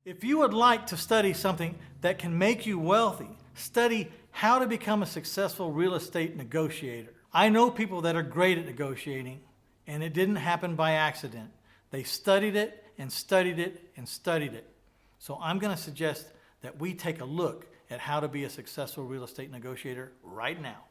If you would like to study something that can make you wealthy, study how to become a successful real estate negotiator. I know people that are great at negotiating, and it didn't happen by accident. They studied it and studied it and studied it. So I'm going to suggest that we take a look at how to be a successful real estate negotiator right now.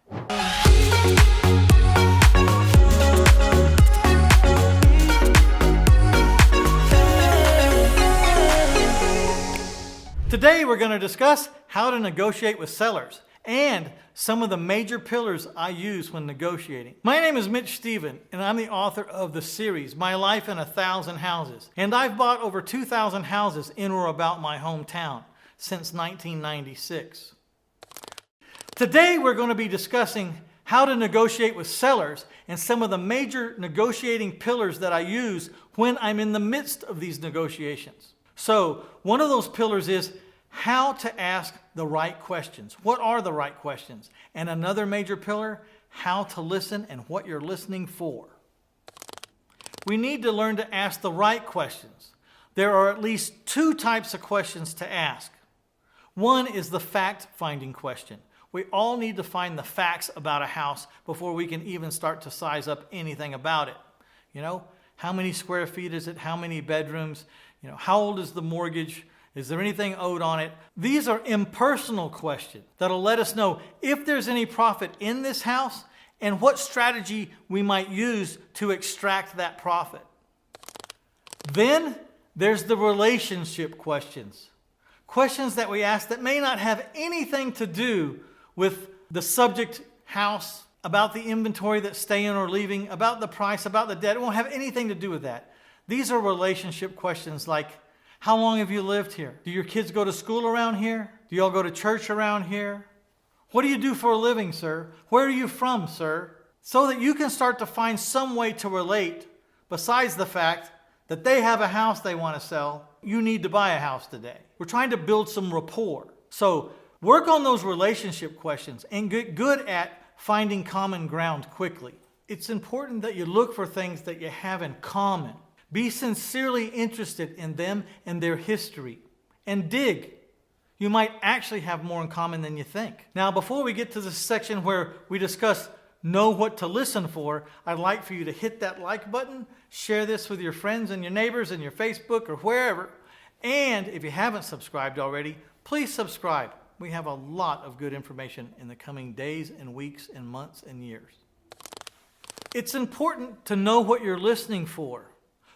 Today we're going to discuss how to negotiate with sellers and some of the major pillars I use when negotiating. My name is Mitch Stephen, and I'm the author of the series, My Life in 1,000 Houses. And I've bought over 2,000 houses in or about my hometown since 1996. Today we're going to be discussing how to negotiate with sellers and some of the major negotiating pillars that I use when I'm in the midst of these negotiations. So one of those pillars is how to ask the right questions. What are the right questions? And another major pillar, how to listen and what you're listening for. We need to learn to ask the right questions. There are at least two types of questions to ask. One is the fact-finding question. We all need to find the facts about a house before we can even start to size up anything about it. You know, how many square feet is it? How many bedrooms? You know, how old is the mortgage? Is there anything owed on it? These are impersonal questions that'll let us know if there's any profit in this house and what strategy we might use to extract that profit. Then there's the relationship questions. Questions that we ask that may not have anything to do with the subject house, about the inventory that's staying or leaving, about the price, about the debt. It won't have anything to do with that. These are relationship questions like, how long have you lived here? Do your kids go to school around here? Do you all go to church around here? What do you do for a living, sir? Where are you from, sir? So that you can start to find some way to relate besides the fact that they have a house they want to sell. You need to buy a house today. We're trying to build some rapport. So work on those relationship questions and get good at finding common ground quickly. It's important that you look for things that you have in common. Be sincerely interested in them and their history. And dig. You might actually have more in common than you think. Now, before we get to the section where we discuss know what to listen for, I'd like for you to hit that like button, share this with your friends and your neighbors and your Facebook or wherever. And if you haven't subscribed already, please subscribe. We have a lot of good information in the coming days and weeks and months and years. It's important to know what you're listening for.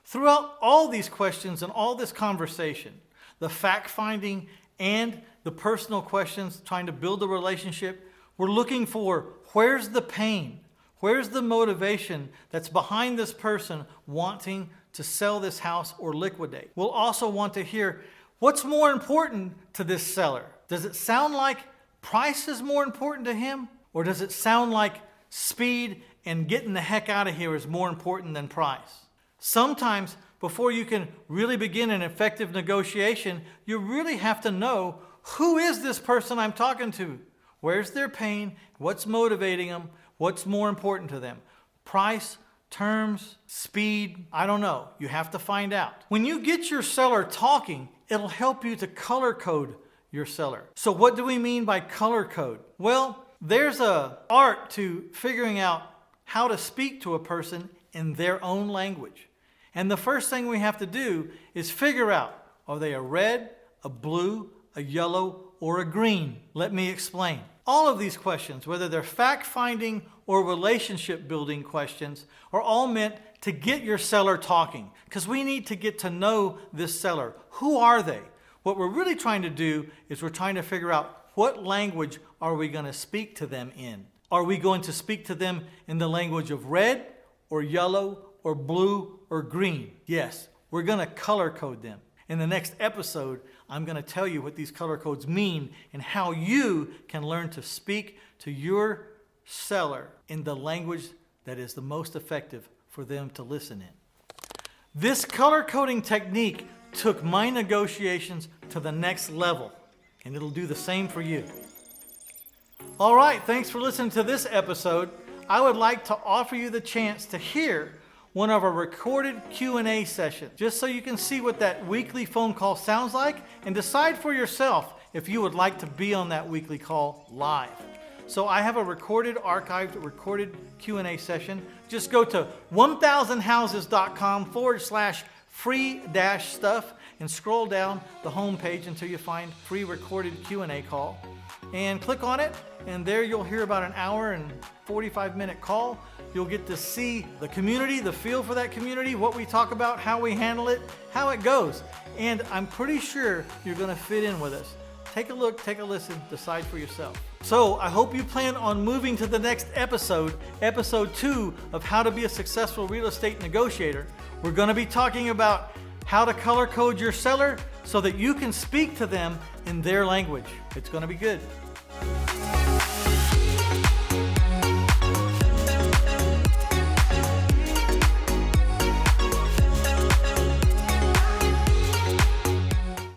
Throughout all these questions and all this conversation, the fact-finding and the personal questions, trying to build a relationship, we're looking for where's the pain? Where's the motivation that's behind this person wanting to sell this house or liquidate? We'll also want to hear what's more important to this seller. Does it sound like price is more important to him? Or does it sound like speed and getting the heck out of here is more important than price? Sometimes, before you can really begin an effective negotiation, you really have to know, who is this person I'm talking to? Where's their pain? What's motivating them? What's more important to them? Price, terms, speed, I don't know. You have to find out. When you get your seller talking, it'll help you to color code your seller. So what do we mean by color code? Well, there's an art to figuring out how to speak to a person in their own language. And the first thing we have to do is figure out, are they a red, a blue, a yellow, or a green? Let me explain. All of these questions, whether they're fact-finding or relationship-building questions, are all meant to get your seller talking, because we need to get to know this seller. Who are they? What we're really trying to do is we're trying to figure out what language are we going to speak to them in. Are we going to speak to them in the language of red or yellow or blue or green? Yes, we're going to color code them. In the next episode, I'm going to tell you what these color codes mean and how you can learn to speak to your seller in the language that is the most effective for them to listen in. This color coding technique took my negotiations to the next level, and it'll do the same for you. All right, thanks for listening to this episode. I would like to offer you the chance to hear one of our recorded Q&A sessions, just so you can see what that weekly phone call sounds like and decide for yourself if you would like to be on that weekly call live. So I have a recorded Q&A session. Just go to 1000houses.com/free-stuff and scroll down the home page until you find free recorded Q&A call. And click on it, and there you'll hear about an hour and 45-minute call. You'll get to see the community, the feel for that community, what we talk about, how we handle it, how it goes. And I'm pretty sure you're going to fit in with us. Take a look, take a listen, decide for yourself. So I hope you plan on moving to the next episode, episode 2 of How to Be a Successful Real Estate Negotiator. We're going to be talking about how to color code your seller so that you can speak to them in their language. It's going to be good.